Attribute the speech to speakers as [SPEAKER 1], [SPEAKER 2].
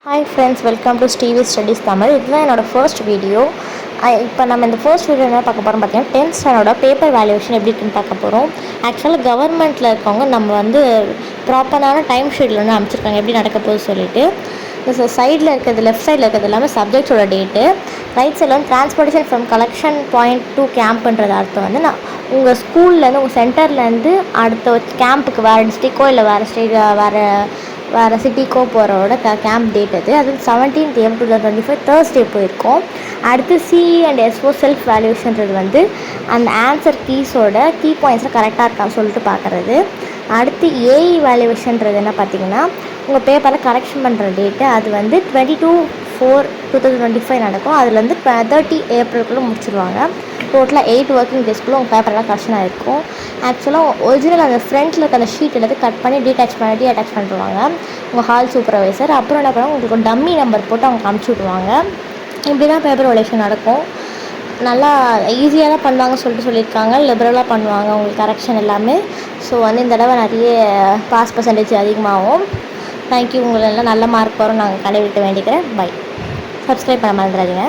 [SPEAKER 1] Hi friends, welcome to Stevie studies Tamil. இதுதான் என்னோடய first video. இப்போ நம்ம இந்த ஃபர்ஸ்ட் வீடியோ என்ன பார்க்க போகிறோம் பார்த்தீங்கன்னா, 10th ஸ்டாண்டர்டோட பேப்பர் வேல்யூவேஷன் எப்படி இருக்குன்னு பார்க்க போகிறோம். ஆக்சுவலாக கவர்மெண்ட்டில் இருக்கவங்க நம்ம வந்து ப்ராப்பரான டைம் ஷெட்யூல் வந்து அமைச்சிருக்காங்க எப்படி நடக்க போகுது சொல்லிட்டு. சைடில் இருக்கிறது, லெஃப்ட் சைடில் இருக்கிறது எல்லாமே சப்ஜெக்ட்ஸோட டேட்டு, ரைட் சைடில் வந்து transportation from collection point to கேம்ப்ன்றது அர்த்தம் வந்து நான் உங்கள் ஸ்கூல்லேருந்து உங்கள் சென்டர்லேருந்து அடுத்த கேம்புக்கு வேறு டிஸ்ட்ரிக்கோ இல்லை வேறு சிட்டிக்கோ போகிறோட கேம்ப் டேட் அது 17th April 2025 தேர்ஸ்டே போயிருக்கோம். அடுத்து சிஇ அண்ட் எஸ்ஓ செல்ஃப் வேல்யூஷன்றது வந்து அந்த ஆன்சர் கீஸோட கீ பாயிண்ட்ஸில் கரெக்டாக இருக்கான்னு சொல்லிட்டு பார்க்குறது. அடுத்து ஏஇ வேல்யூவேஷன்றது என்ன பார்த்தீங்கன்னா, உங்கள் பேப்பரில் கரெக்ஷன் பண்ணுற டேட்டு அது வந்து 22/4/2025 நடக்கும். அதில் வந்து 30 April முடிச்சிடுவாங்க. டோட்டலாக 8 ஒர்க்கிங் டேஸ்க்குள்ளே உங்கள் பேப்பரெல்லாம் கரெக்ஷன் ஆகிருக்கும். ஆக்சுவலாக ஒரிஜினல் அந்த ஃப்ரண்ட்டில் இருக்க அந்த ஷீட் எல்லாத்தையும் கட் பண்ணி டீஅட்டாச் பண்ணிடுவாங்க உங்கள் ஹால் சூப்பர்வைசர். அப்புறம் என்ன பண்ணுவாங்க, உங்களுக்கு ஒரு டம்மி நம்பர் போட்டு அவங்க அமுச்சு விடுவாங்க. இப்படி தான் பேப்பர் வேல்யூவேஷன் நடக்கும். நல்லா ஈஸியாக தான் பண்ணுவாங்கன்னு சொல்லியிருக்காங்க. லிபரலாக பண்ணுவாங்க உங்களுக்கு கரெக்ஷன் எல்லாமே. ஸோ வந்து இந்த தடவை நிறைய பாஸ் பர்சன்டேஜ் அதிகமாகும். தேங்க்யூ. உங்களெல்லாம் நல்ல மார்க் வரும் நாங்கள் கடைவிட்டு வேண்டிக்கிறேன். பை. சப்ஸ்கிரைப் பண்ண மறந்துடாதீங்க.